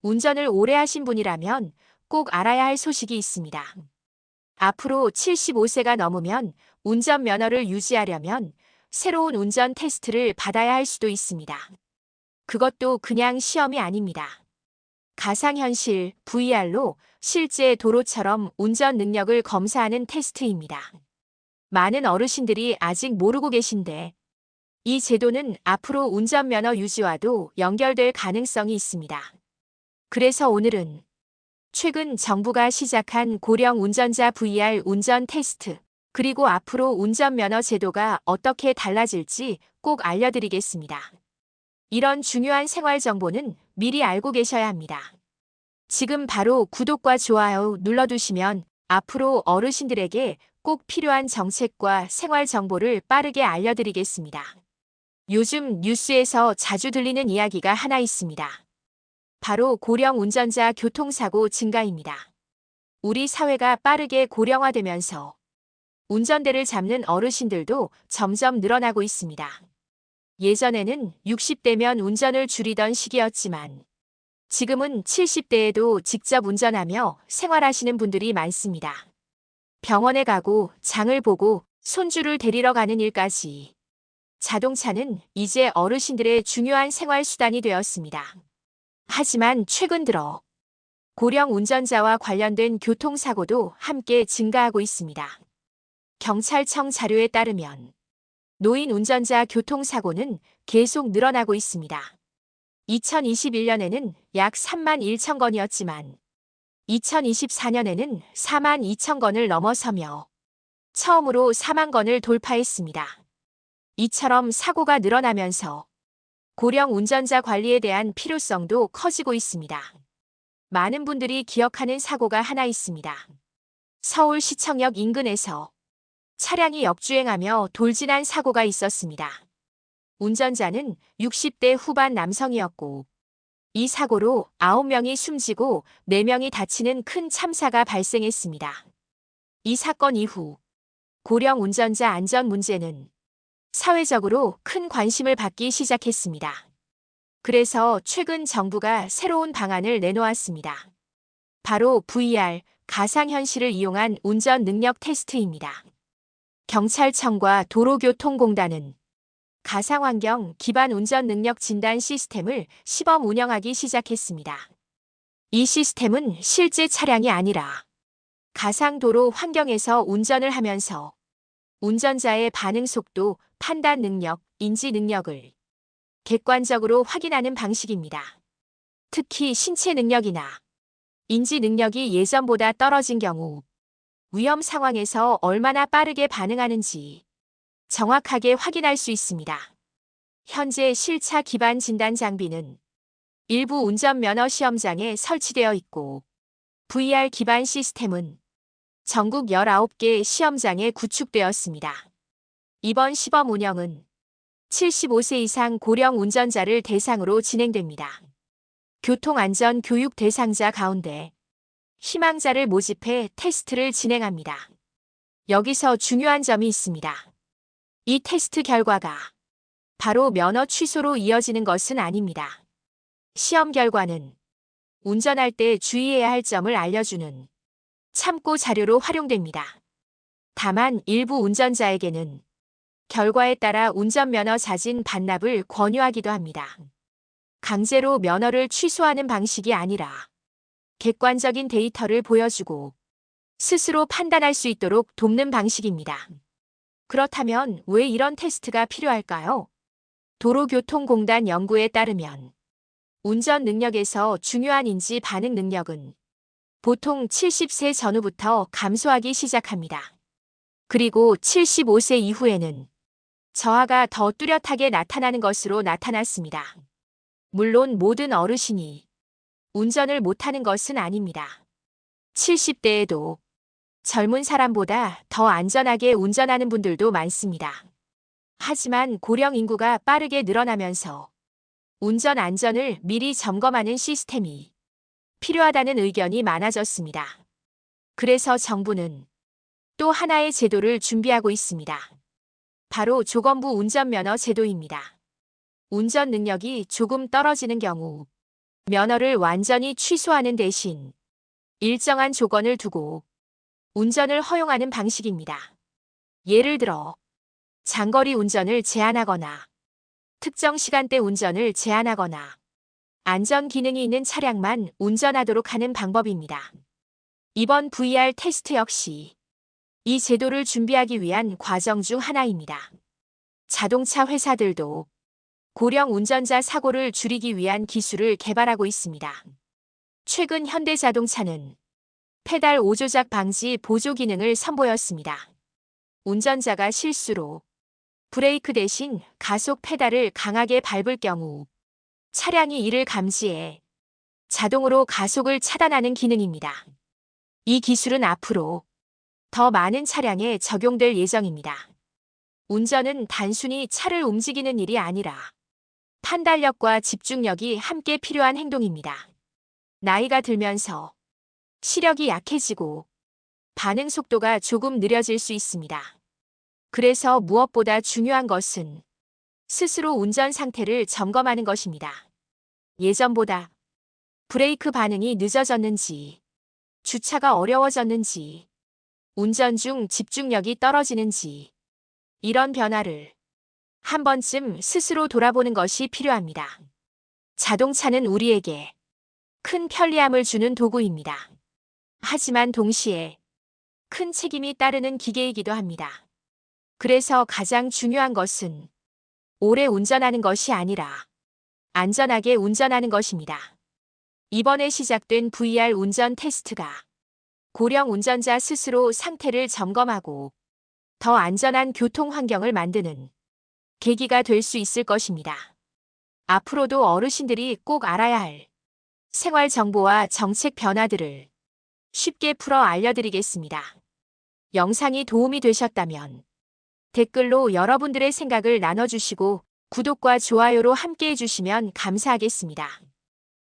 운전을 오래 하신 분이라면 꼭 알아야 할 소식이 있습니다. 앞으로 75세가 넘으면 운전면허를 유지하려면 새로운 운전 테스트를 받아야 할 수도 있습니다. 그것도 그냥 시험이 아닙니다. 가상현실 VR로 실제 도로처럼 운전 능력을 검사하는 테스트입니다. 많은 어르신들이 아직 모르고 계신데 이 제도는 앞으로 운전면허 유지와도 연결될 가능성이 있습니다. 그래서 오늘은 최근 정부가 시작한 고령 운전자 VR 운전 테스트, 그리고 앞으로 운전면허 제도가 어떻게 달라질지 꼭 알려드리겠습니다. 이런 중요한 생활 정보는 미리 알고 계셔야 합니다. 지금 바로 구독과 좋아요 눌러두시면 앞으로 어르신들에게 꼭 필요한 정책과 생활 정보를 빠르게 알려드리겠습니다. 요즘 뉴스에서 자주 들리는 이야기가 하나 있습니다. 바로 고령 운전자 교통사고 증가입니다. 우리 사회가 빠르게 고령화되면서 운전대를 잡는 어르신들도 점점 늘어나고 있습니다. 예전에는 60대면 운전을 줄이던 시기였지만 지금은 70대에도 직접 운전하며 생활하시는 분들이 많습니다. 병원에 가고 장을 보고 손주를 데리러 가는 일까지 자동차는 이제 어르신들의 중요한 생활 수단이 되었습니다. 하지만 최근 들어 고령 운전자와 관련된 교통사고도 함께 증가하고 있습니다. 경찰청 자료에 따르면 노인 운전자 교통사고는 계속 늘어나고 있습니다. 2021년에는 약 3만 1천 건이었지만 2024년에는 4만 2천 건을 넘어서며 처음으로 4만 건을 돌파했습니다. 이처럼 사고가 늘어나면서 고령 운전자 관리에 대한 필요성도 커지고 있습니다. 많은 분들이 기억하는 사고가 하나 있습니다. 서울시청역 인근에서 차량이 역주행하며 돌진한 사고가 있었습니다. 운전자는 60대 후반 남성이었고 이 사고로 9명이 숨지고 4명이 다치는 큰 참사가 발생했습니다. 이 사건 이후 고령 운전자 안전 문제는 사회적으로 큰 관심을 받기 시작했습니다. 그래서 최근 정부가 새로운 방안을 내놓았습니다. 바로 VR, 가상현실을 이용한 운전 능력 테스트입니다. 경찰청과 도로교통공단은 가상환경 기반 운전 능력 진단 시스템을 시범 운영하기 시작했습니다. 이 시스템은 실제 차량이 아니라 가상도로 환경에서 운전을 하면서 운전자의 반응 속도, 판단 능력, 인지 능력을 객관적으로 확인하는 방식입니다. 특히 신체 능력이나 인지 능력이 예전보다 떨어진 경우 위험 상황에서 얼마나 빠르게 반응하는지 정확하게 확인할 수 있습니다. 현재 실차 기반 진단 장비는 일부 운전면허 시험장에 설치되어 있고 VR 기반 시스템은 전국 19개 시험장에 구축되었습니다. 이번 시범 운영은 75세 이상 고령 운전자를 대상으로 진행됩니다. 교통안전 교육 대상자 가운데 희망자를 모집해 테스트를 진행합니다. 여기서 중요한 점이 있습니다. 이 테스트 결과가 바로 면허 취소로 이어지는 것은 아닙니다. 시험 결과는 운전할 때 주의해야 할 점을 알려주는 참고 자료로 활용됩니다. 다만 일부 운전자에게는 결과에 따라 운전면허 자진 반납을 권유하기도 합니다. 강제로 면허를 취소하는 방식이 아니라 객관적인 데이터를 보여주고 스스로 판단할 수 있도록 돕는 방식입니다. 그렇다면 왜 이런 테스트가 필요할까요? 도로교통공단 연구에 따르면 운전 능력에서 중요한 인지 반응 능력은 보통 70세 전후부터 감소하기 시작합니다. 그리고 75세 이후에는 저하가 더 뚜렷하게 나타나는 것으로 나타났습니다. 물론 모든 어르신이 운전을 못하는 것은 아닙니다. 70대에도 젊은 사람보다 더 안전하게 운전하는 분들도 많습니다. 하지만 고령 인구가 빠르게 늘어나면서 운전 안전을 미리 점검하는 시스템이 필요하다는 의견이 많아졌습니다. 그래서 정부는 또 하나의 제도를 준비하고 있습니다. 바로 조건부 운전면허 제도입니다. 운전 능력이 조금 떨어지는 경우 면허를 완전히 취소하는 대신 일정한 조건을 두고 운전을 허용하는 방식입니다. 예를 들어 장거리 운전을 제한하거나 특정 시간대 운전을 제한하거나 안전 기능이 있는 차량만 운전하도록 하는 방법입니다. 이번 VR 테스트 역시 이 제도를 준비하기 위한 과정 중 하나입니다. 자동차 회사들도 고령 운전자 사고를 줄이기 위한 기술을 개발하고 있습니다. 최근 현대자동차는 페달 오조작 방지 보조 기능을 선보였습니다. 운전자가 실수로 브레이크 대신 가속 페달을 강하게 밟을 경우 차량이 이를 감지해 자동으로 가속을 차단하는 기능입니다. 이 기술은 앞으로 더 많은 차량에 적용될 예정입니다. 운전은 단순히 차를 움직이는 일이 아니라 판단력과 집중력이 함께 필요한 행동입니다. 나이가 들면서 시력이 약해지고 반응 속도가 조금 느려질 수 있습니다. 그래서 무엇보다 중요한 것은 스스로 운전 상태를 점검하는 것입니다. 예전보다 브레이크 반응이 늦어졌는지, 주차가 어려워졌는지, 운전 중 집중력이 떨어지는지, 이런 변화를 한 번쯤 스스로 돌아보는 것이 필요합니다. 자동차는 우리에게 큰 편리함을 주는 도구입니다. 하지만 동시에 큰 책임이 따르는 기계이기도 합니다. 그래서 가장 중요한 것은 오래 운전하는 것이 아니라 안전하게 운전하는 것입니다. 이번에 시작된 VR 운전 테스트가 고령 운전자 스스로 상태를 점검하고 더 안전한 교통 환경을 만드는 계기가 될 수 있을 것입니다. 앞으로도 어르신들이 꼭 알아야 할 생활 정보와 정책 변화들을 쉽게 풀어 알려드리겠습니다. 영상이 도움이 되셨다면 댓글로 여러분들의 생각을 나눠주시고 구독과 좋아요로 함께 해주시면 감사하겠습니다.